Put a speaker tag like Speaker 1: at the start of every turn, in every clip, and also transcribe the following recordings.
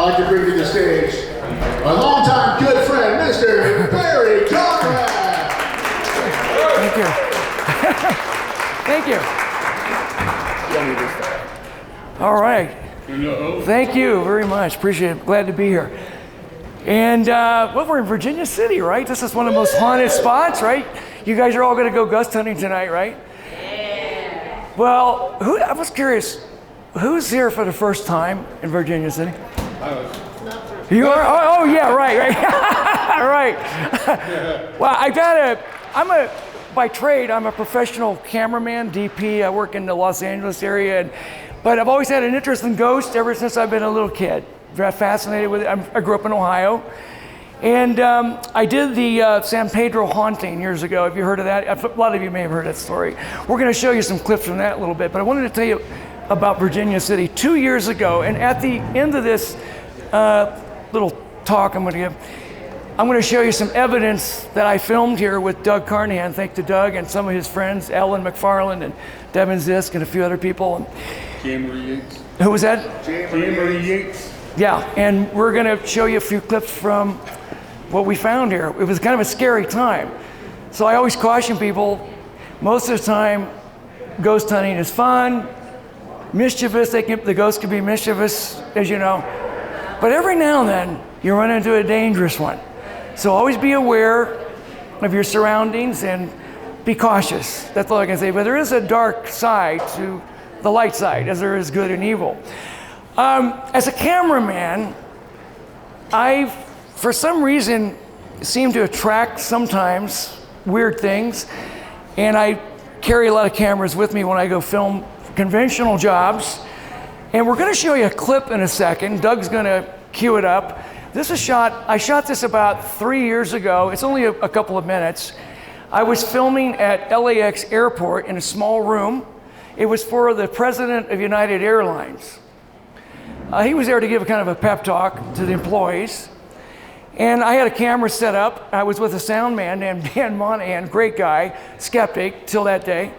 Speaker 1: like to bring to the stage my longtime good friend, Mr. Barry Conrad.
Speaker 2: Thank you. Thank you. All right. Thank you very much. Appreciate it. Glad to be here. And well, we're in Virginia City, right? This is one of the most haunted spots, right? You guys are all going to go ghost hunting tonight, right? Yeah. Well, I was curious, who's here for the first time in Virginia City? You are? Oh yeah, right. Right. Well, by trade, I'm a professional cameraman, DP. I work in the Los Angeles area, but I've always had an interest in ghosts ever since I've been a little kid. Very fascinated with it. I grew up in Ohio, and I did the San Pedro Haunting years ago. Have you heard of that? A lot of you may have heard that story. We're going to show you some clips from that a little bit, but I wanted to tell you about Virginia City 2 years ago, and at the end of this little talk I'm going to show you some evidence that I filmed here with Doug Carnahan. Thanks to Doug and some of his friends, Ellen McFarland and Devin Zisk and a few other people.
Speaker 3: Yates.
Speaker 2: Who was that?
Speaker 3: Yates.
Speaker 2: Yeah, and we're going to show you a few clips from what we found here. It was kind of a scary time. So I always caution people, most of the time, ghost hunting is fun, mischievous. The ghosts can be mischievous, as you know. But every now and then, you run into a dangerous one. So always be aware of your surroundings and be cautious. That's all I can say. But there is a dark side to the light side, as there is good and evil. As a cameraman, I, for some reason, seem to attract sometimes weird things, and I carry a lot of cameras with me when I go film conventional jobs. And we're going to show you a clip in a second. Doug's going to cue it up. This is I shot this about 3 years ago. It's only a couple of minutes. I was filming at LAX airport in a small room. It was for the president of United Airlines. He was there to give a kind of a pep talk to the employees. And I had a camera set up. I was with a sound man named Dan Monahan, great guy, skeptic till that day.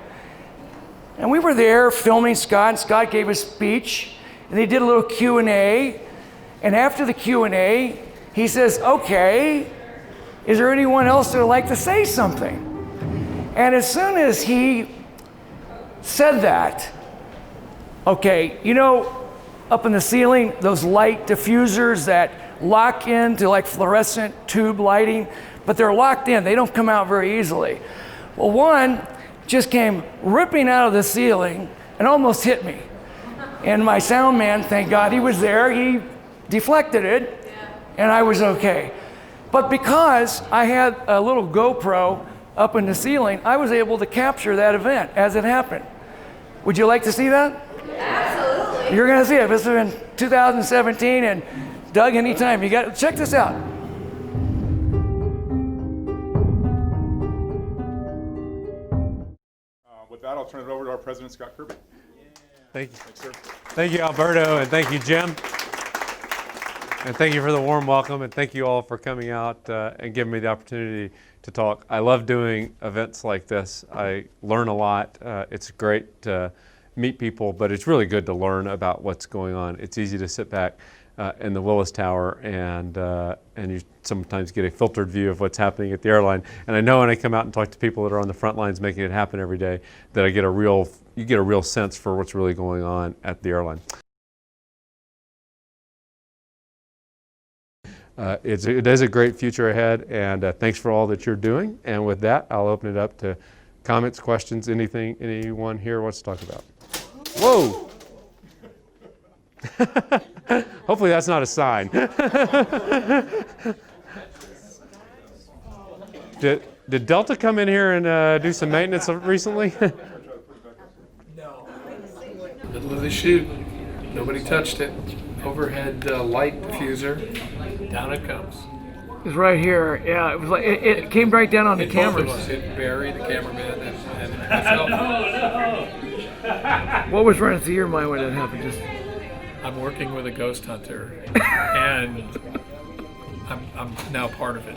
Speaker 2: And we were there filming Scott, and Scott gave a speech, and they did a little Q&A. And after the Q&A, he says, okay, is there anyone else that would like to say something? And as soon as he said that, okay, you know, up in the ceiling, those light diffusers that lock into like fluorescent tube lighting, but they're locked in, they don't come out very easily. Well, one just came ripping out of the ceiling and almost hit me. And my sound man, thank God he was there, he deflected it, and I was okay. But because I had a little GoPro up in the ceiling, I was able to capture that event as it happened. Would you like to see that?
Speaker 4: Absolutely.
Speaker 2: You're gonna see it. This was in 2017, and Doug, anytime. Check this out.
Speaker 3: With that, I'll turn it over to our president, Scott Kirby.
Speaker 5: Thank you.
Speaker 3: Thanks, sir.
Speaker 5: Thank you, Alberto, and thank you, Jim. And thank you for the warm welcome, and thank you all for coming out and giving me the opportunity to talk. I love doing events like this. I learn a lot. It's great to meet people, but it's really good to learn about what's going on. It's easy to sit back in the Willis Tower and you sometimes get a filtered view of what's happening at the airline. And I know when I come out and talk to people that are on the front lines making it happen every day, that you get a real sense for what's really going on at the airline. It is a great future ahead, and thanks for all that you're doing. And with that, I'll open it up to comments, questions, anything anyone here wants to talk about. Whoa! Hopefully that's not a sign. Did Delta come in here and do some maintenance recently?
Speaker 6: No. Middle of the shoot. Nobody touched it. Overhead light diffuser. Down it comes.
Speaker 2: It's right here. Yeah, it was like it came right down on the cameras.
Speaker 6: Both of us hit Barry, the cameraman, and myself.
Speaker 2: What was running through your mind when that happened? Just
Speaker 6: I'm working with a ghost hunter, and I'm now part of it.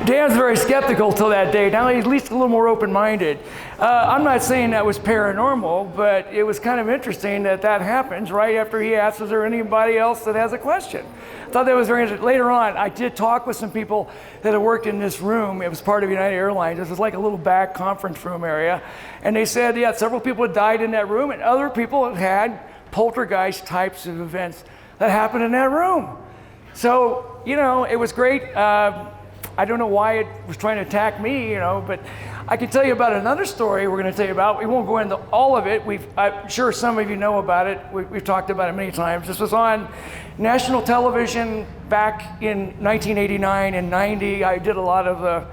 Speaker 2: Dan's very skeptical till that day. Now he's at least a little more open-minded. I'm not saying that was paranormal, but it was kind of interesting that that happens right after he asks, is there anybody else that has a question? I thought that was very interesting. Later on, I did talk with some people that had worked in this room. It was part of United Airlines. It was like a little back conference room area. And they said, yeah, several people had died in that room, and other people had had poltergeist types of events that happened in that room. So, you know, it was great. I don't know why it was trying to attack me, you know, but I can tell you about another story we're going to tell you about. We won't go into all of it. I'm sure some of you know about it. We've talked about it many times. This was on national television back in 1989 and 90. I did a lot of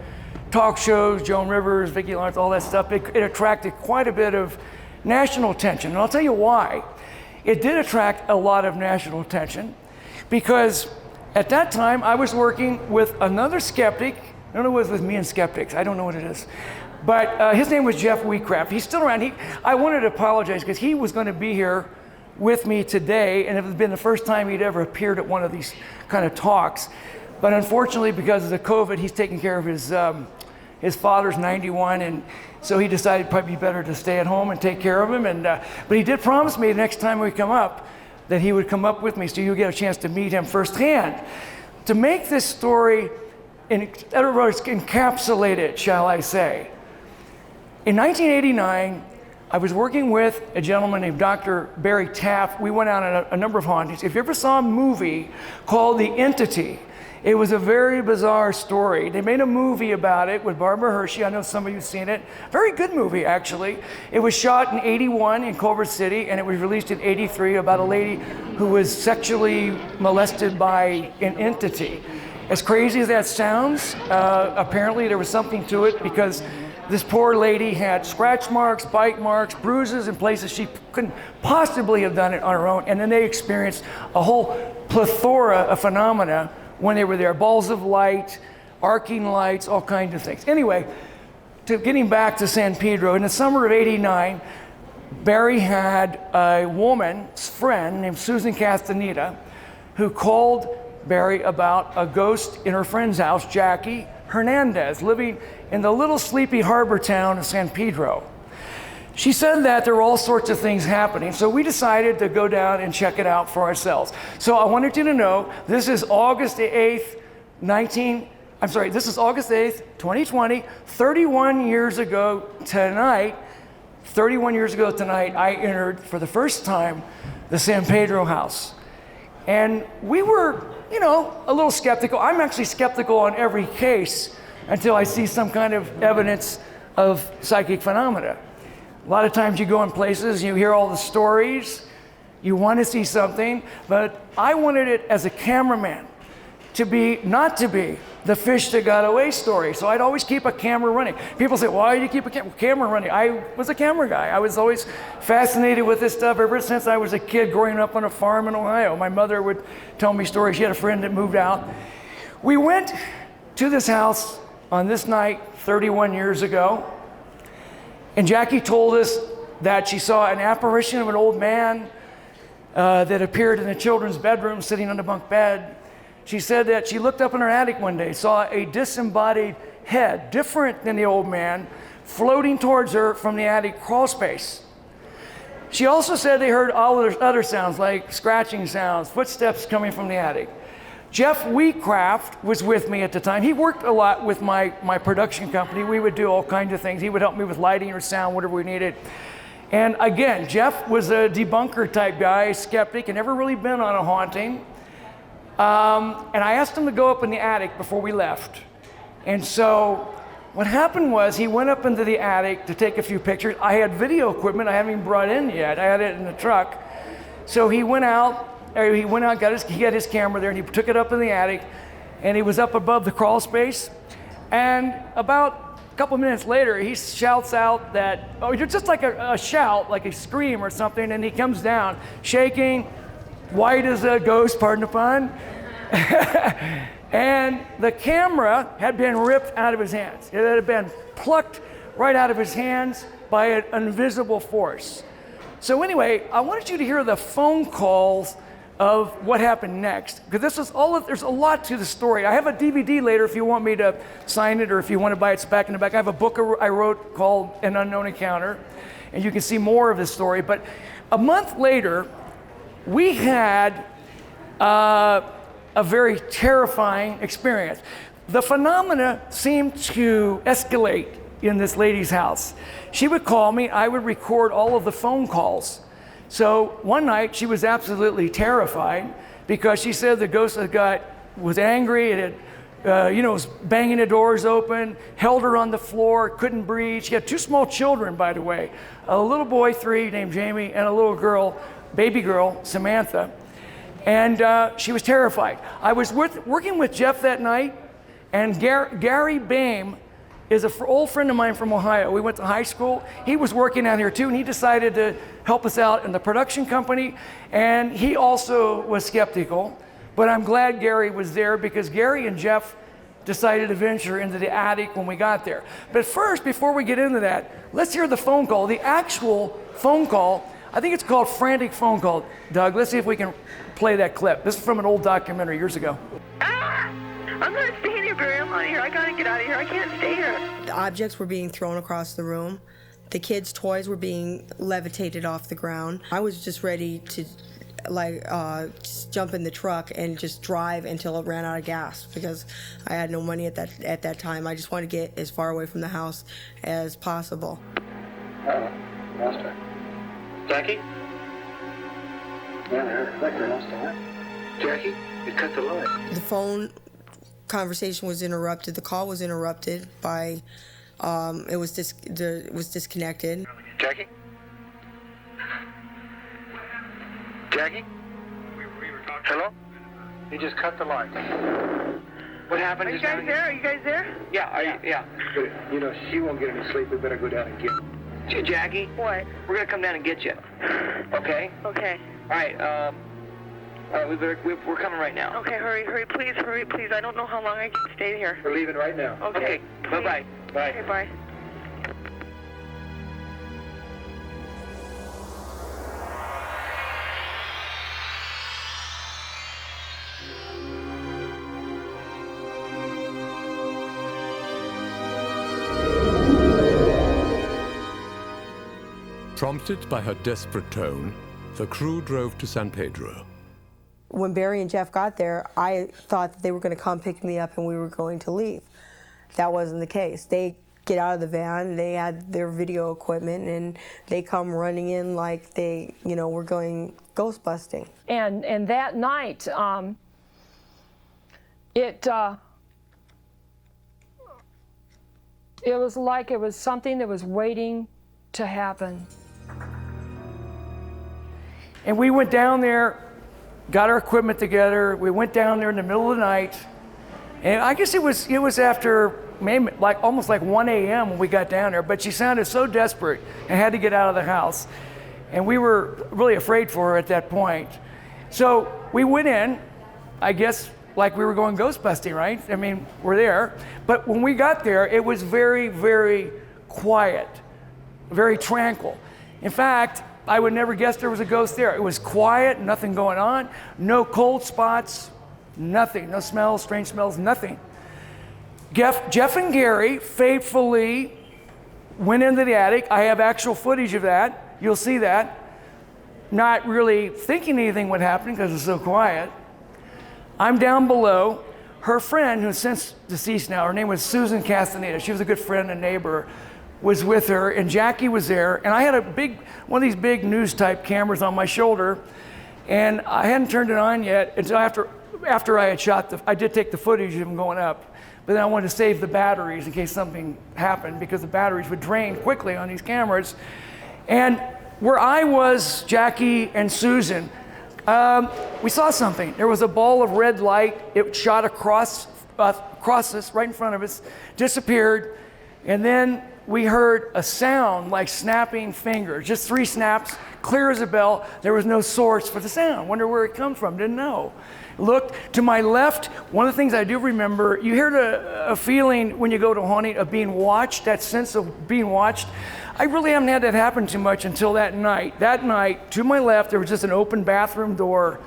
Speaker 2: talk shows, Joan Rivers, Vicki Lawrence, all that stuff. It attracted quite a bit of national attention, and I'll tell you why. It did attract a lot of national attention because at that time, I was working with another skeptic. I don't know what it was with me and skeptics. I don't know what it is. But his name was Jeff Wheatcraft. He's still around. I wanted to apologize because he was going to be here with me today, and it had been the first time he'd ever appeared at one of these kind of talks. But unfortunately, because of the COVID, he's taking care of his father's 91, and so he decided it'd probably be better to stay at home and take care of him. But he did promise me the next time we come up that he would come up with me so you'll get a chance to meet him firsthand. To make this story encapsulated, shall I say. In 1989, I was working with a gentleman named Dr. Barry Taft. We went out on a number of hauntings. If you ever saw a movie called The Entity, it was a very bizarre story. They made a movie about it with Barbara Hershey. I know some of you have seen it. Very good movie, actually. It was shot in 81 in Culver City, and it was released in 83 about a lady who was sexually molested by an entity. As crazy as that sounds, apparently there was something to it because this poor lady had scratch marks, bite marks, bruises in places she couldn't possibly have done it on her own. And then they experienced a whole plethora of phenomena when they were there. Balls of light, arcing lights, all kinds of things. Anyway, getting back to San Pedro, in the summer of 89, Barry had a woman's friend named Susan Castaneda who called Barry about a ghost in her friend's house, Jackie Hernandez, living in the little sleepy harbor town of San Pedro. She said that there were all sorts of things happening, so we decided to go down and check it out for ourselves. So I wanted you to know, this is August 8th, 2020, 31 years ago tonight, I entered for the first time the San Pedro house. And we were, you know, a little skeptical. I'm actually skeptical on every case until I see some kind of evidence of psychic phenomena. A lot of times you go in places, you hear all the stories, you want to see something, but I wanted it as a cameraman to be, not to be, the fish that got away story. So I'd always keep a camera running. People say, why do you keep a camera running? I was a camera guy. I was always fascinated with this stuff ever since I was a kid growing up on a farm in Ohio. My mother would tell me stories. She had a friend that moved out. We went to this house on this night 31 years ago. And Jackie told us that she saw an apparition of an old man that appeared in the children's bedroom sitting on the bunk bed. She said that she looked up in her attic one day, saw a disembodied head, different than the old man, floating towards her from the attic crawl space. She also said they heard all other sounds like scratching sounds, footsteps coming from the attic. Jeff Wheatcraft was with me at the time. He worked a lot with my production company. We would do all kinds of things. He would help me with lighting or sound, whatever we needed. And again, Jeff was a debunker type guy, skeptic, and never really been on a haunting. And I asked him to go up in the attic before we left. And so what happened was he went up into the attic to take a few pictures. I had video equipment I haven't even brought in yet. I had it in the truck. So he went out, he got his camera there, and he took it up in the attic, and he was up above the crawl space. And about a couple minutes later, he shouts out that, just like a shout, like a scream or something, and he comes down, shaking, white as a ghost, pardon the pun. And the camera had been ripped out of his hands. It had been plucked right out of his hands by an invisible force. So anyway, I wanted you to hear the phone calls of what happened next. Because this is there's a lot to the story. I have a DVD later if you want me to sign it, or if you want to buy it, it's back in the back. I have a book I wrote called An Unknown Encounter, and you can see more of this story. But a month later, we had a very terrifying experience. The phenomena seemed to escalate in this lady's house. She would call me, I would record all of the phone calls. So one night she was absolutely terrified because she said the ghost was angry, it had, was banging the doors open, held her on the floor, couldn't breathe. She had 2 small children, by the way, a little boy, 3, named Jamie, and a little girl, baby girl, Samantha. And she was terrified. I was working with Jeff that night, and Gary Boehm is an old friend of mine from Ohio. We went to high school. He was working out here too, and he decided to help us out in the production company, and he also was skeptical. But I'm glad Gary was there, because Gary and Jeff decided to venture into the attic when we got there. But first, before we get into that, let's hear the phone call, the actual phone call. I think it's called Frantic Phone Call. Doug, let's see if we can play that clip. This is from an old documentary years ago.
Speaker 4: I'm not staying here, Barry. I'm out of here. I gotta get out of here. I can't stay here.
Speaker 7: The objects were being thrown across the room. The kids' toys were being levitated off the ground. I was just ready to just jump in the truck and just drive until it ran out of gas, because I had no money at that time. I just wanted to get as far away from the house as possible.
Speaker 8: Lost her. Jackie? Yeah, I lost her. Jackie, you cut the line.
Speaker 7: The phone conversation was interrupted. The call was interrupted by, it was disconnected.
Speaker 8: Jackie? Jackie? Hello? You just cut the line. What happened?
Speaker 4: Are you guys there? Are you guys there?
Speaker 8: Yeah, yeah. You know, she won't get any sleep. We better go down and get her. Jackie?
Speaker 4: What?
Speaker 8: We're gonna come down and get you. Okay?
Speaker 4: Okay.
Speaker 8: All right, we're coming right now.
Speaker 4: Okay, hurry, please. I don't know how long I can stay here.
Speaker 8: We're leaving right now.
Speaker 4: Okay.
Speaker 8: Bye-bye. Bye.
Speaker 4: Okay, bye.
Speaker 9: Prompted by her desperate tone, the crew drove to San Pedro.
Speaker 7: When Barry and Jeff got there, I thought that they were going to come pick me up and we were going to leave. That wasn't the case. They get out of the van, they had their video equipment, and they come running in like they, were going ghost busting.
Speaker 10: And that night, it was like it was something that was waiting to happen.
Speaker 2: And we went down there, got our equipment together. We went down there in the middle of the night, and I guess it was after maybe almost like 1 a.m. when we got down there. But she sounded so desperate and had to get out of the house, and we were really afraid for her at that point. So we went in, I guess like we were going ghost busting, right? I mean, we're there. But when we got there, it was very, very quiet, very tranquil. In fact, I would never guess there was a ghost there. It was quiet, nothing going on, no cold spots, nothing, no smells, strange smells, nothing. Jeff and Gary faithfully went into the attic. I have actual footage of that. You'll see that. Not really thinking anything would happen because it's so quiet. I'm down below. Her friend, who's since deceased now, her name was Susan Castaneda. She was a good friend and neighbor, was with her, and Jackie was there, and I had one of these big news type cameras on my shoulder, and I hadn't turned it on yet until after I had I did take the footage of them going up, but then I wanted to save the batteries in case something happened, because the batteries would drain quickly on these cameras. And where I was, Jackie and Susan, we saw something. There was a ball of red light. It shot across us, right in front of us, disappeared, and then we heard a sound like snapping fingers, just 3 snaps, clear as a bell. There was no source for the sound. Wonder where it comes from, didn't know. Looked to my left. One of the things I do remember, you hear a feeling when you go to haunting of being watched, that sense of being watched. I really haven't had that happen too much until that night. That night, to my left, there was just an open bathroom door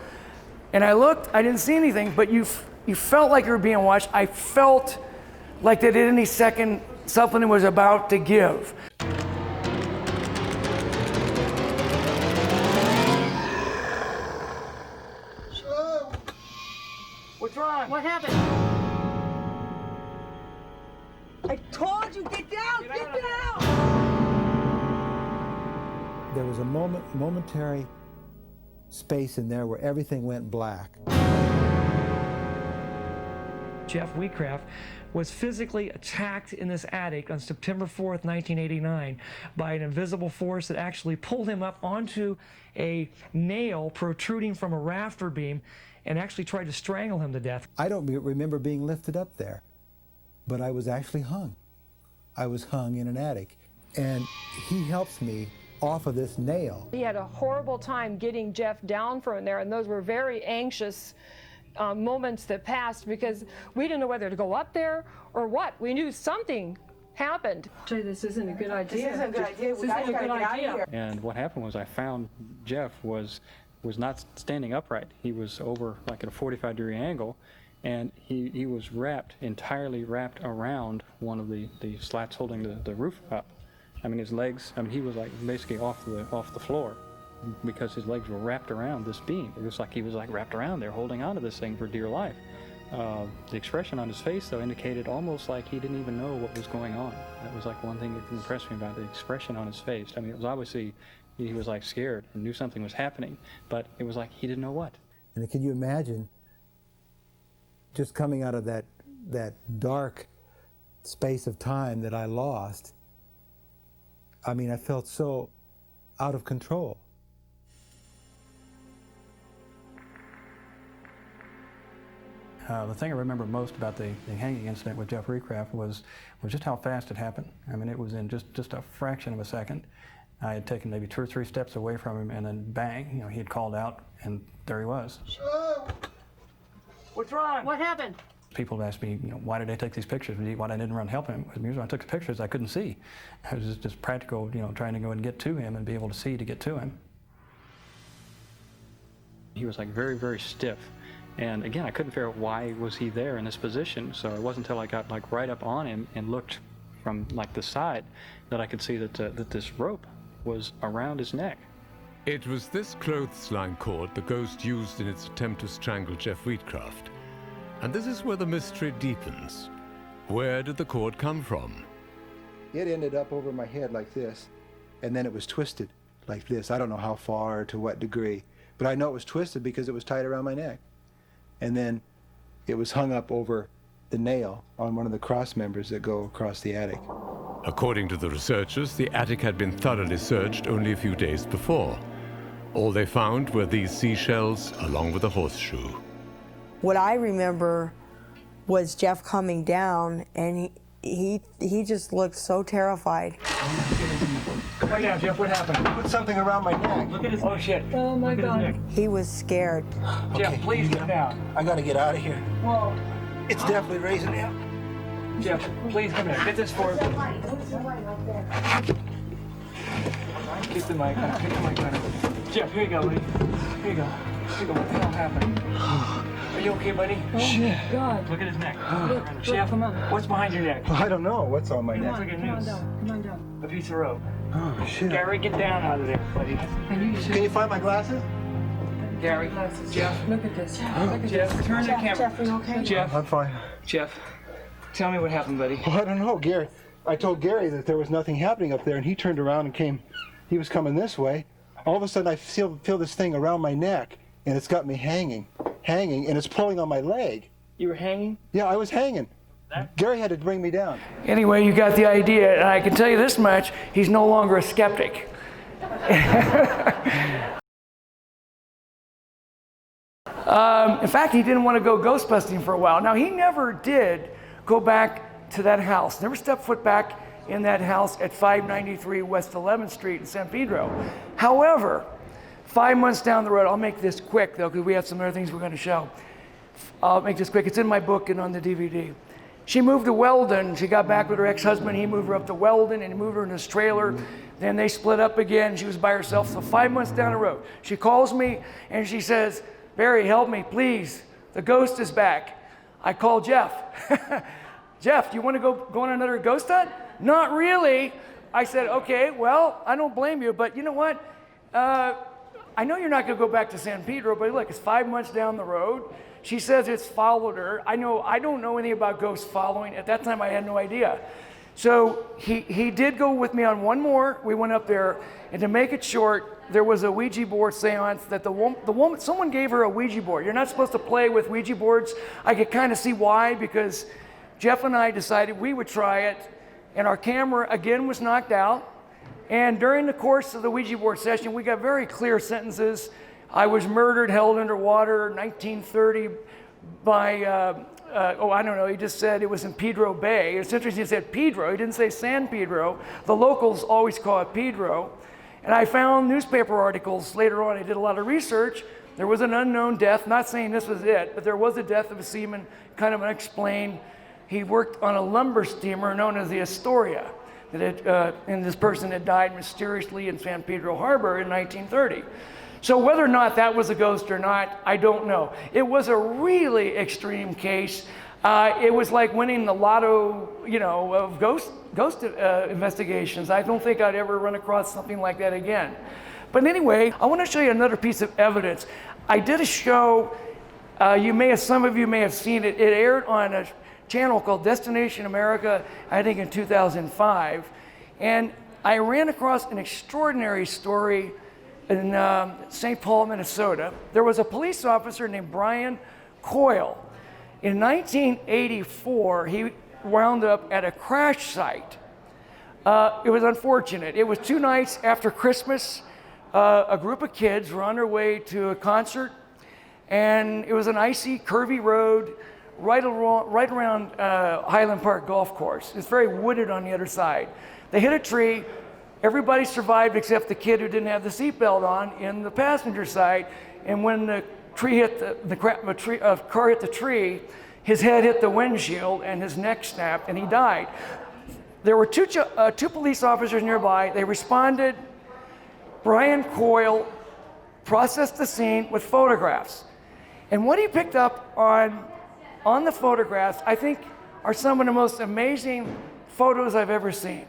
Speaker 2: And I looked, I didn't see anything, but you felt like you were being watched. I felt like that at any second something was about to give. What's wrong?
Speaker 10: What happened?
Speaker 7: I told you, get down, get down!
Speaker 11: There was a momentary space in there where everything went black.
Speaker 12: Jeff Wheatcraft was physically attacked in this attic on September 4th, 1989 by an invisible force that actually pulled him up onto a nail protruding from a rafter beam and actually tried to strangle him to death.
Speaker 11: I don't remember being lifted up there, but I was actually hung. I was hung in an attic, and he helps me off of this nail.
Speaker 10: He had a horrible time getting Jeff down from there, and those were very anxious moments that passed because we didn't know whether to go up there or what. We knew something happened. Jay, this isn't a good idea.
Speaker 7: This isn't a good idea.
Speaker 10: This isn't a good idea.
Speaker 13: And what happened was I found Jeff was not standing upright. He was over like at a 45-degree angle, and he was entirely wrapped around one of the slats holding the roof up. I mean, his legs, he was like basically off the floor because his legs were wrapped around this beam. It was like he was like wrapped around there holding onto this thing for dear life. The expression on his face, though, indicated almost like he didn't even know what was going on. That was like one thing that impressed me about the expression on his face. I mean, it was obviously, he was like scared and knew something was happening, but it was like he didn't know what.
Speaker 11: And can you imagine just coming out of that dark space of time that I lost? I mean, I felt so out of control.
Speaker 14: The thing I remember most about the hanging incident with Jeff Wheatcraft was just how fast it happened. I mean, it was in just a fraction of a second. I had taken maybe 2 or 3 steps away from him, and then bang, he had called out, and there he was.
Speaker 2: What's wrong?
Speaker 10: What happened?
Speaker 14: People have asked me, why did I take these pictures? Why I didn't run help him? Because when I took the pictures, I couldn't see. I was just practical, trying to go and get to him and be able to see to get to him.
Speaker 13: He was like very, very stiff. And again, I couldn't figure out why was he there in this position. So it wasn't until I got like right up on him and looked from like the side that I could see that this rope was around his neck.
Speaker 9: It was this clothesline cord the ghost used in its attempt to strangle Jeff Wheatcraft. And this is where the mystery deepens. Where did the cord come from?
Speaker 11: It ended up over my head like this, and then it was twisted like this. I don't know how far or to what degree, but I know it was twisted because it was tied around my neck. And then it was hung up over the nail on one of the cross members that go across the attic.
Speaker 9: According to the researchers, the attic had been thoroughly searched only a few days before. All they found were these seashells along with a horseshoe.
Speaker 7: What I remember was Jeff coming down, and he just looked so terrified.
Speaker 2: Right now, Jeff, what happened?
Speaker 11: Put something around my neck.
Speaker 2: Look at his. Oh shit.
Speaker 10: Oh my God.
Speaker 7: He was scared.
Speaker 2: Jeff, please get down.
Speaker 11: I gotta get out of here.
Speaker 2: Whoa.
Speaker 11: It's definitely raising me up.
Speaker 2: Jeff, please come here. Get this for me. Keep the mic on. Keep the mic on. Jeff, here you go, buddy. Here you go. Here you go. What the hell happened? Are you okay, buddy?
Speaker 10: Oh shit. God.
Speaker 2: Look at his neck.
Speaker 10: Look,
Speaker 2: Jeff,
Speaker 10: come on.
Speaker 2: What's behind your neck?
Speaker 11: I don't know what's on my
Speaker 2: It
Speaker 11: neck.
Speaker 2: looks like a noose.
Speaker 10: Come on down.
Speaker 2: A piece of rope.
Speaker 11: Oh shit.
Speaker 2: Gary, get down out of there, buddy.
Speaker 11: Can you find my glasses?
Speaker 2: Gary, Jeff.
Speaker 10: Look at this.
Speaker 2: Jeff, turn the camera.
Speaker 10: Jeff, are you okay?
Speaker 2: Jeff,
Speaker 11: I'm fine.
Speaker 2: Jeff, tell me what happened, buddy.
Speaker 11: Well, I don't know, Gary. I told Gary that there was nothing happening up there, and he turned around and came. He was coming this way. All of a sudden, I feel this thing around my neck, and it's got me hanging, and it's pulling on my leg.
Speaker 2: You were hanging?
Speaker 11: Yeah, I was hanging. Gary had to bring me down.
Speaker 2: Anyway, you got the idea, and I can tell you this much, he's no longer a skeptic. In fact, he didn't want to go ghost busting for a while. Now, he never did go back to that house, never stepped foot back in that house at 593 West 11th Street in San Pedro. However, 5 months down the road, I'll make this quick though, because we have some other things we're going to show. I'll make this quick. It's in my book and on the DVD. She moved to Weldon. She got back with her ex-husband. He moved her up to Weldon and he moved her in his trailer. Then they split up again. She was by herself. So 5 months down the road, she calls me and she says, Barry, help me, please. The ghost is back. I called Jeff. Jeff, do you want to go on another ghost hunt? Not really. I said, okay, well, I don't blame you, but you know what? I know you're not going to go back to San Pedro, but look, it's 5 months down the road. She says it's followed her. I don't know anything about ghosts following. At that time, I had no idea. So he did go with me on one more. We went up there, and to make it short, there was a Ouija board seance that the woman, someone gave her a Ouija board. You're not supposed to play with Ouija boards. I could kind of see why, because Jeff and I decided we would try it, and our camera again was knocked out. And during the course of the Ouija board session, we got very clear sentences. I was murdered, held underwater, 1930 by, I don't know, he just said it was in Pedro Bay. It's interesting, he said Pedro, he didn't say San Pedro. The locals always call it Pedro. And I found newspaper articles later on. I did a lot of research. There was an unknown death, not saying this was it, but there was a death of a seaman, kind of unexplained. He worked on a lumber steamer known as the Astoria, and this person had died mysteriously in San Pedro Harbor in 1930. So whether or not that was a ghost or not, I don't know. It was a really extreme case. It was like winning the lotto, of ghost investigations. I don't think I'd ever run across something like that again. But anyway, I want to show you another piece of evidence. I did a show, some of you may have seen it. It aired on a channel called Destination America, I think in 2005. And I ran across an extraordinary story in St. Paul, Minnesota. There was a police officer named Brian Coyle. In 1984, he wound up at a crash site. It was unfortunate. It was 2 nights after Christmas. A group of kids were on their way to a concert, and it was an icy, curvy road right around Highland Park Golf Course. It's very wooded on the other side. They hit a tree. Everybody survived except the kid who didn't have the seatbelt on in the passenger side. And when the tree hit car hit the tree, his head hit the windshield and his neck snapped and he died. There were two police officers nearby. They responded. Brian Coyle processed the scene with photographs. And what he picked up on the photographs, I think, are some of the most amazing photos I've ever seen.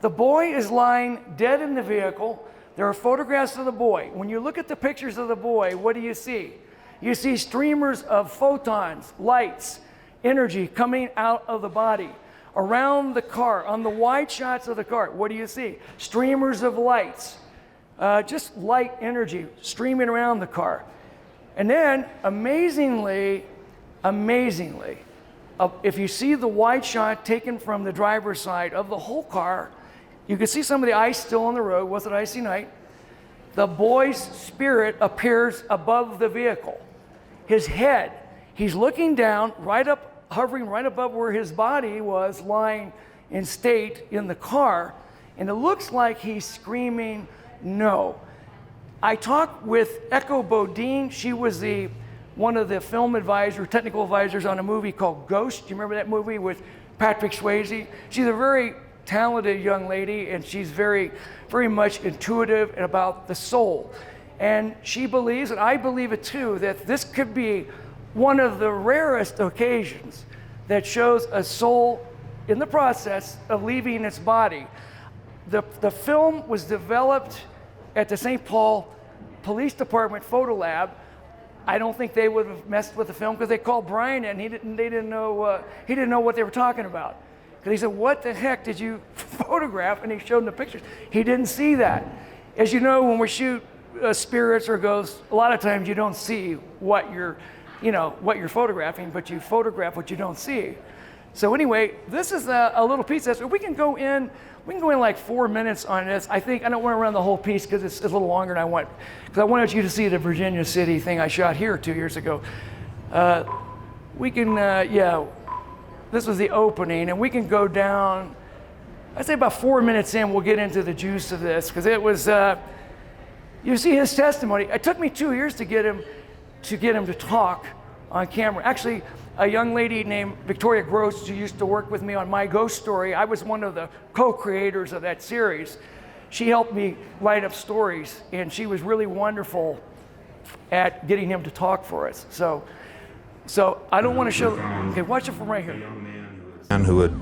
Speaker 2: The boy is lying dead in the vehicle. There are photographs of the boy. When you look at the pictures of the boy, what do you see? You see streamers of photons, lights, energy coming out of the body. Around the car, on the wide shots of the car, what do you see? Streamers of lights, just light energy streaming around the car. And then, amazingly, if you see the wide shot taken from the driver's side of the whole car, you can see some of the ice still on the road. It was an icy night. The boy's spirit appears above the vehicle. His head, he's looking down, hovering right above where his body was lying in state in the car, and it looks like he's screaming, no. I talked with Echo Bodine. She was one of the technical advisors on a movie called Ghost. Do you remember that movie with Patrick Swayze? She's a very talented young lady, and she's very, very much intuitive about the soul. And she believes, and I believe it too, that this could be one of the rarest occasions that shows a soul in the process of leaving its body. The film was developed at the St. Paul Police Department photo lab. I don't think they would have messed with the film because they called Brian and he didn't know what they were talking about. Because he said, what the heck did you photograph? And he showed him the pictures. He didn't see that. As you know, when we shoot spirits or ghosts, a lot of times you don't see what you're photographing, but you photograph what you don't see. So anyway, this is a little piece of this. We can go in like 4 minutes on this. I don't want to run the whole piece because it's a little longer than I wanted you to see the Virginia City thing I shot here 2 years ago. This was the opening, and we can go down, I'd say about 4 minutes in, we'll get into the juice of this, because it was, you see his testimony. It took me 2 years to get him to talk on camera. Actually, a young lady named Victoria Gross, who used to work with me on My Ghost Story, I was one of the co-creators of that series. She helped me write up stories, and she was really wonderful at getting him to talk for us. So I don't want to show, okay, watch it from right here.
Speaker 15: Man who had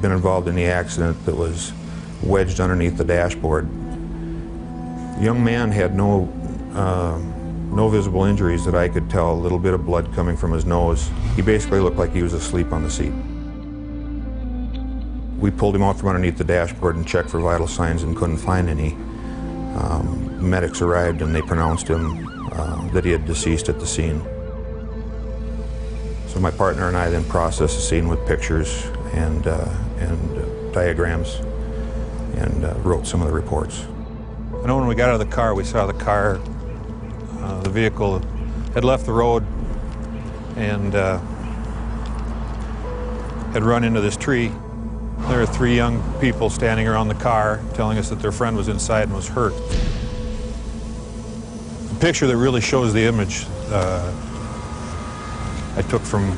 Speaker 15: been involved in the accident that was wedged underneath the dashboard. The young man had no visible injuries that I could tell, a little bit of blood coming from his nose. He basically looked like he was asleep on the seat. We pulled him out from underneath the dashboard and checked for vital signs and couldn't find any. Medics arrived and they pronounced him that he had deceased at the scene. So my partner and I then processed the scene with pictures and diagrams and wrote some of the reports. I know when we got out of the car, we saw the car, the vehicle had left the road and had run into this tree. There were 3 young people standing around the car telling us that their friend was inside and was hurt. The picture that really shows the image I took from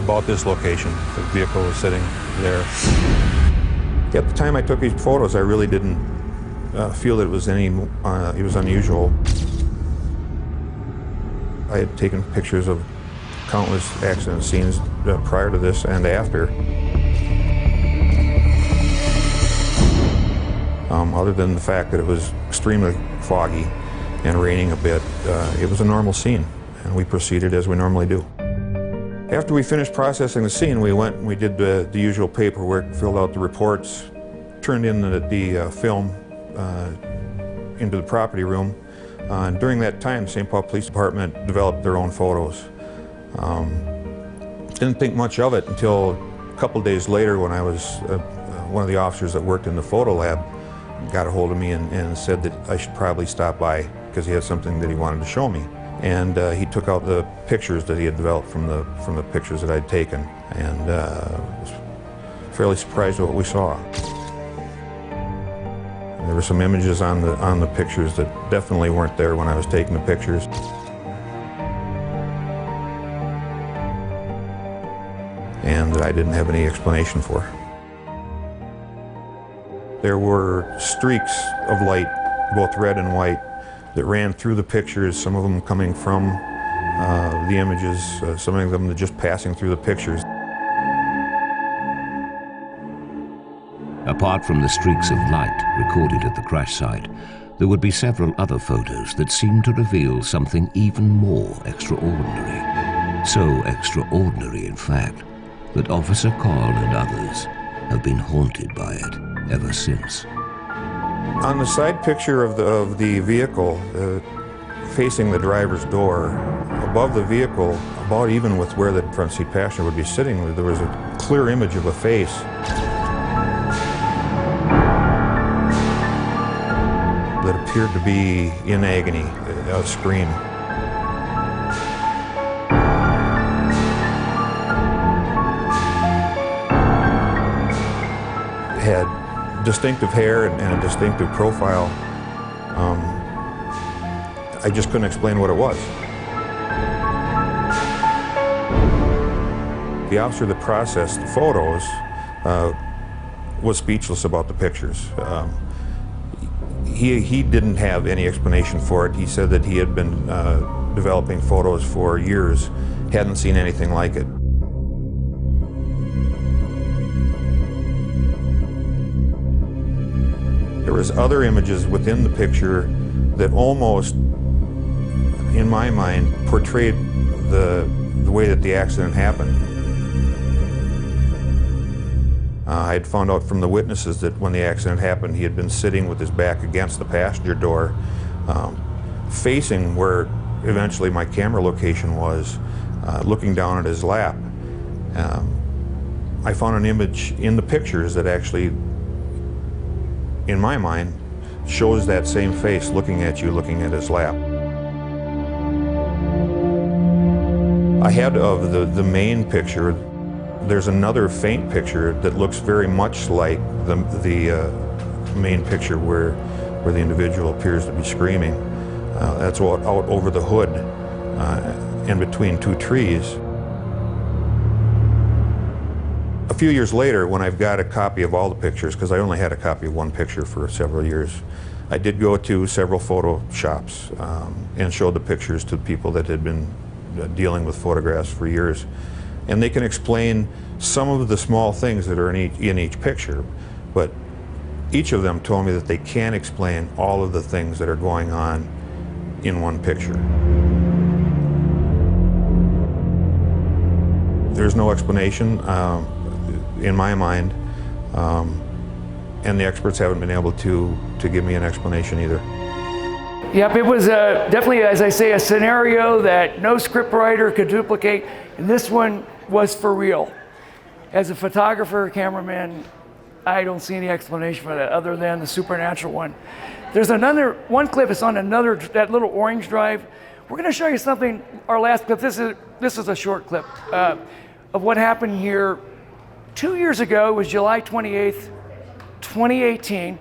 Speaker 15: about this location. The vehicle was sitting there. At the time I took these photos, I really didn't feel that it was unusual. I had taken pictures of countless accident scenes prior to this and after. Other than the fact that it was extremely foggy and raining a bit, it was a normal scene, and we proceeded as we normally do. After we finished processing the scene, we went and we did the usual paperwork, filled out the reports, turned in the film into the property room. And during that time, St. Paul Police Department developed their own photos. Didn't think much of it until a couple days later when I was, one of the officers that worked in the photo lab got a hold of me and said that I should probably stop by because he had something that he wanted to show me. And he took out the pictures that he had developed from the pictures that I'd taken, and was fairly surprised at what we saw. There were some images on the pictures that definitely weren't there when I was taking the pictures. And that I didn't have any explanation for. There were streaks of light, both red and white, that ran through the pictures, some of them coming from the images, some of them just passing through the pictures.
Speaker 16: Apart from the streaks of light recorded at the crash site, there would be several other photos that seemed to reveal something even more extraordinary. So extraordinary, in fact, that Officer Carl and others have been haunted by it ever since.
Speaker 15: On the side picture of the vehicle, facing the driver's door, above the vehicle, about even with where the front seat passenger would be sitting, there was a clear image of a face. That appeared to be in agony, a scream. Had distinctive hair and a distinctive profile. I just couldn't explain what it was. The officer that processed the photos was speechless about the pictures. He didn't have any explanation for it. He said that he had been developing photos for years, hadn't seen anything like it. There was other images within the picture that almost, in my mind, portrayed the way that the accident happened. I had found out from the witnesses that when the accident happened, he had been sitting with his back against the passenger door, facing where eventually my camera location was, looking down at his lap. I found an image in the pictures that actually, in my mind, shows that same face looking at you, looking at his lap. Ahead of the main picture, there's another faint picture that looks very much like the main picture where the individual appears to be screaming. That's out over the hood, in between 2 trees. A few years later, when I've got a copy of all the pictures, because I only had a copy of one picture for several years, I did go to several photo shops and showed the pictures to people that had been dealing with photographs for years. And they can explain some of the small things that are in each picture, but each of them told me that they can't explain all of the things that are going on in one picture. There's no explanation in my mind, and the experts haven't been able to give me an explanation either.
Speaker 2: Yep, it was definitely, as I say, a scenario that no scriptwriter could duplicate, and this one was for real. As a photographer, cameraman, I don't see any explanation for that other than the supernatural one. There's one clip, it's on that little orange drive. We're gonna show you something, our last clip, this is a short clip of what happened here 2 years ago. It was July 28th, 2018.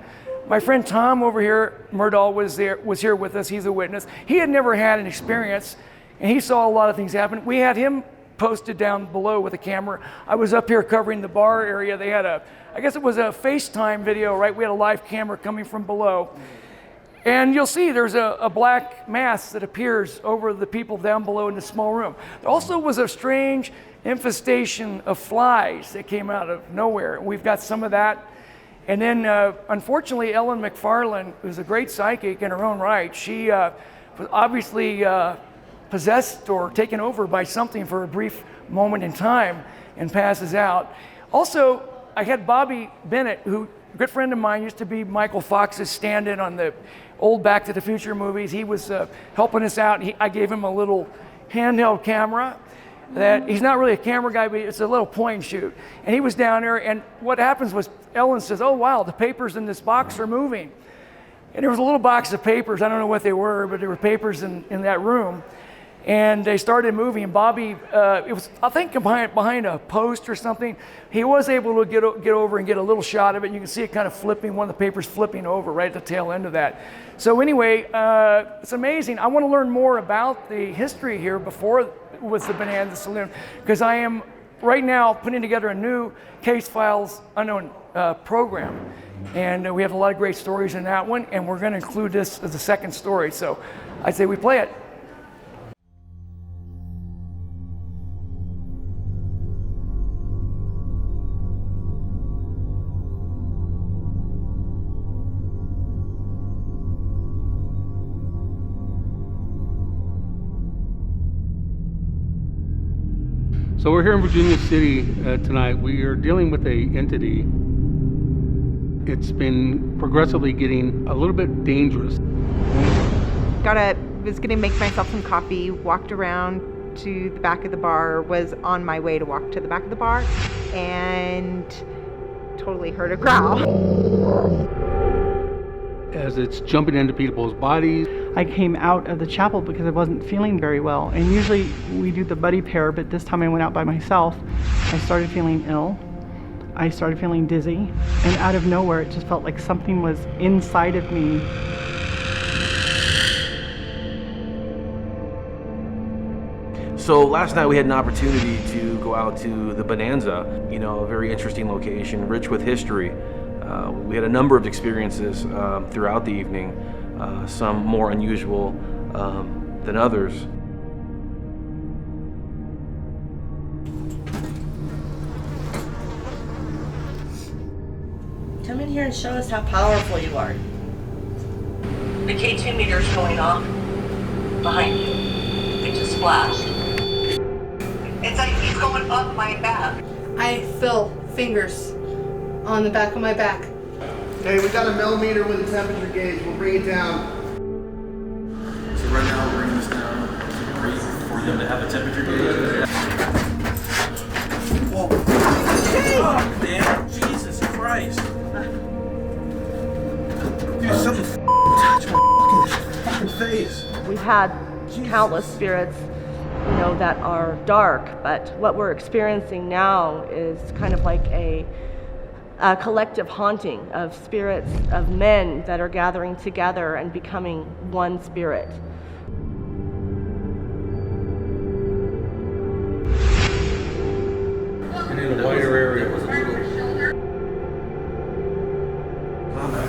Speaker 2: My friend Tom over here, Murdahl, was here with us. He's a witness. He had never had an experience, and he saw a lot of things happen. We had him posted down below with a camera. I was up here covering the bar area. They had I guess it was a FaceTime video, right? We had a live camera coming from below. And you'll see there's a black mass that appears over the people down below in the small room. There also was a strange infestation of flies that came out of nowhere. We've got some of that. And then, unfortunately, Ellen McFarland, who's a great psychic in her own right, she was obviously possessed or taken over by something for a brief moment in time and passes out. Also, I had Bobby Bennett, who, a good friend of mine, used to be Michael Fox's stand-in on the old Back to the Future movies. He was helping us out. I gave him a little handheld camera. That he's not really a camera guy, but it's a little point and shoot. And he was down there, and what happens was Ellen says, "Oh wow, the papers in this box are moving." And there was a little box of papers, I don't know what they were, but there were papers in that room. And they started moving, and Bobby, it was, I think, behind a post or something. He was able to get over and get a little shot of it. You can see it kind of flipping, one of the papers flipping over right at the tail end of that. So anyway, it's amazing. I want to learn more about the history here before with the Bonanza Saloon, because I am right now putting together a new Case Files Unknown program. And we have a lot of great stories in that one, and we're going to include this as a second story. So I say we play it.
Speaker 17: So we're here in Virginia City tonight. We are dealing with an entity. It's been progressively getting a little bit dangerous.
Speaker 18: Was gonna make myself some coffee, walked around to the back of the bar, was on my way to walk to the back of the bar, and totally heard a growl.
Speaker 17: As it's jumping into people's bodies.
Speaker 19: I came out of the chapel because I wasn't feeling very well. And usually we do the buddy pair, but this time I went out by myself. I started feeling ill. I started feeling dizzy. And out of nowhere, it just felt like something was inside of me.
Speaker 20: So last night we had an opportunity to go out to the Bonanza, a very interesting location, rich with history. We had a number of experiences throughout the evening, some more unusual than others.
Speaker 21: Come in here and show us how powerful you are. The K2 meter's going off behind you. It just flashed. It's like he's going up my back.
Speaker 22: I feel fingers on the back of my back.
Speaker 1: Hey, we got a millimeter with a temperature gauge. We'll bring it down.
Speaker 23: So right now we're bringing this down. Ready for them to have a temperature gauge. Whoa. Oh, damn. Jesus Christ. Dude, something touched my fucking face.
Speaker 21: We've had countless spirits, that are dark, but what we're experiencing now is kind of like a collective haunting of spirits of men that are gathering together and becoming one spirit.
Speaker 17: And in a wider area.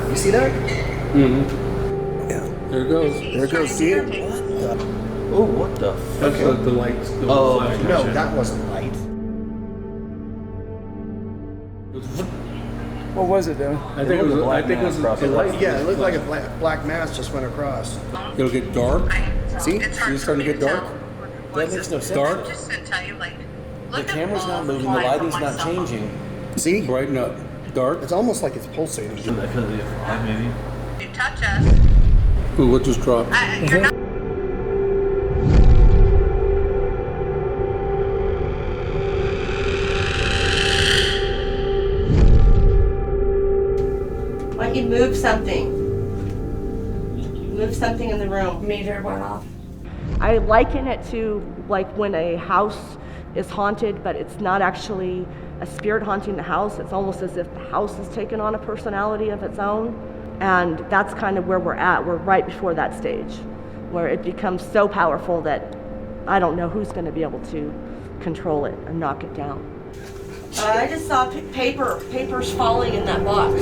Speaker 1: You see that?
Speaker 17: Mm-hmm. There it goes.
Speaker 1: There it goes. See it?
Speaker 20: Oh, what the?
Speaker 17: That's the lights.
Speaker 20: Oh,
Speaker 1: No, that wasn't light.
Speaker 2: What was it though?
Speaker 17: I think it was. I think it was a light.
Speaker 1: Yeah, it looked like a black mass just went across.
Speaker 17: It'll get dark.
Speaker 1: See?
Speaker 17: It's starting to get dark.
Speaker 20: That makes no sense.
Speaker 17: Dark.
Speaker 20: The camera's not moving. The lighting's not changing.
Speaker 1: See?
Speaker 17: Brighten up. Dark.
Speaker 1: It's almost like it's pulsating.
Speaker 20: That could be a fly, maybe.
Speaker 4: You touch us.
Speaker 17: Ooh, what just dropped?
Speaker 4: You're not.
Speaker 21: Like you moved something. Moved something in the room.
Speaker 22: Meter went off.
Speaker 21: I liken it to like when a house is haunted, but it's not actually a spirit haunting the house. It's almost as if the house has taken on a personality of its own. And that's kind of where we're at. We're right before that stage, where it becomes so powerful that I don't know who's going to be able to control it and knock it down. I just saw papers falling in that box.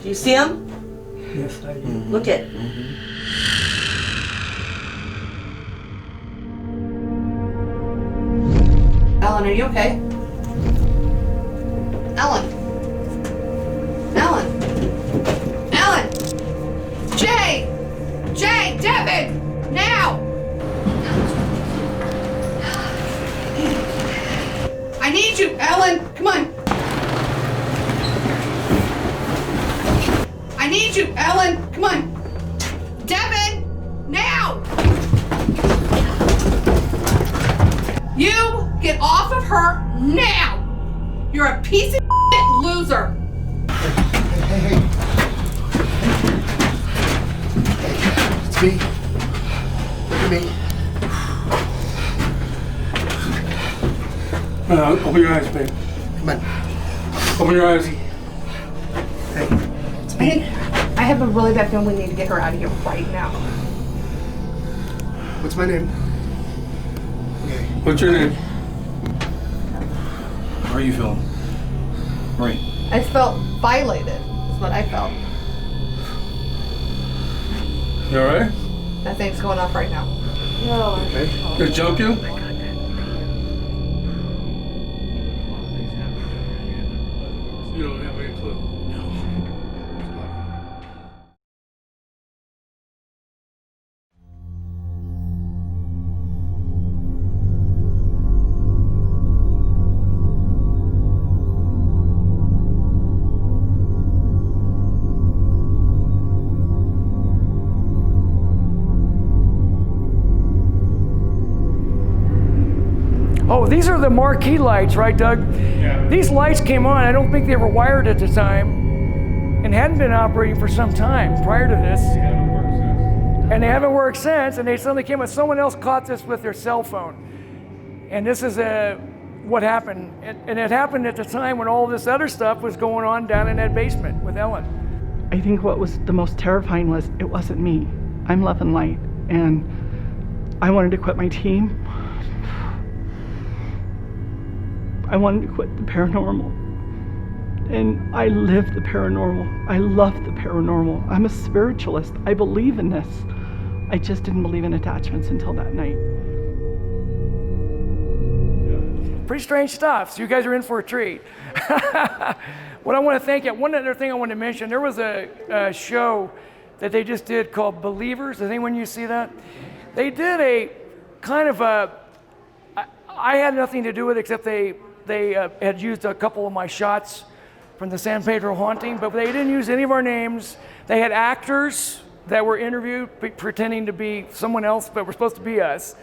Speaker 21: Do you see him?
Speaker 12: Yes, I do.
Speaker 21: Look it.
Speaker 22: Ellen, are you okay? Ellen. Ellen. Ellen. Jay. Jay. Devin. Now. I need you, Ellen. Come on. I need you, Ellen. Come on. Devin. Now. You get off of her now! You're a piece of shit loser!
Speaker 1: Hey. It's me. Look at me.
Speaker 17: Open your eyes, babe.
Speaker 1: Come on.
Speaker 17: Open your eyes.
Speaker 1: Hey.
Speaker 22: I have a really bad feeling we need to get her out of here right now.
Speaker 1: What's my name?
Speaker 17: What's your name?
Speaker 20: How are you feeling? Right.
Speaker 22: I felt violated, is what I felt.
Speaker 17: You alright?
Speaker 22: That thing's going off right now.
Speaker 21: No.
Speaker 17: Okay. Did it jump you? You don't have any clue.
Speaker 2: Oh, these are the marquee lights, right, Doug? Yeah. These lights came on, I don't think they were wired at the time, and hadn't been operating for some time prior to this. And they haven't worked since, and they suddenly came on. Someone else caught this with their cell phone. And this is what happened. And it happened at the time when all this other stuff was going on down in that basement with Ellen.
Speaker 19: I think what was the most terrifying was it wasn't me. I'm Love and Light, and I wanted to quit my team. I wanted to quit the paranormal. And I live the paranormal. I love the paranormal. I'm a spiritualist. I believe in this. I just didn't believe in attachments until that night.
Speaker 2: Pretty strange stuff. So you guys are in for a treat. What I want to thank you, one other thing I want to mention, there was a show that they just did called Believers. Does anyone you see that? They did a kind of a, I had nothing to do with it except they had used a couple of my shots from the San Pedro Haunting, but they didn't use any of our names. They had actors that were interviewed pretending to be someone else, but were supposed to be us.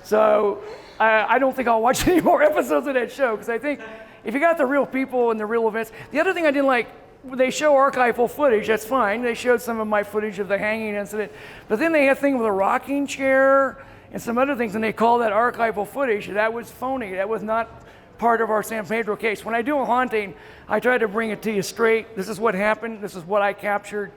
Speaker 2: So I don't think I'll watch any more episodes of that show, because I think if you got the real people and the real events. The other thing I didn't like, they show archival footage, that's fine. They showed some of my footage of the hanging incident, but then they had a thing with a rocking chair and some other things, and they call that archival footage. That was phony. That was not part of our San Pedro case. When I do a haunting, I try to bring it to you straight. This is what happened. This is what I captured.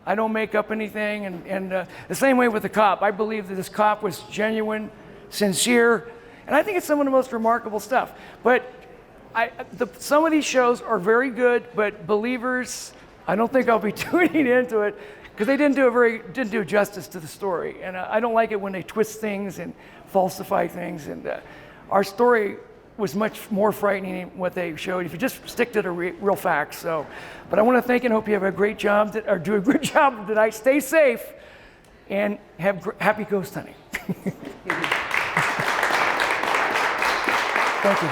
Speaker 2: I don't make up anything. And the same way with the cop. I believe that this cop was genuine, sincere, and I think it's some of the most remarkable stuff. But some of these shows are very good, but believers, I don't think I'll be tuning into it because they didn't do justice to the story, and I don't like it when they twist things and falsify things. And our story was much more frightening than what they showed if you just stick to the real facts. So, but I want to thank you and hope you have a great job or do a good job tonight. Stay safe and have happy ghost hunting. Thank you.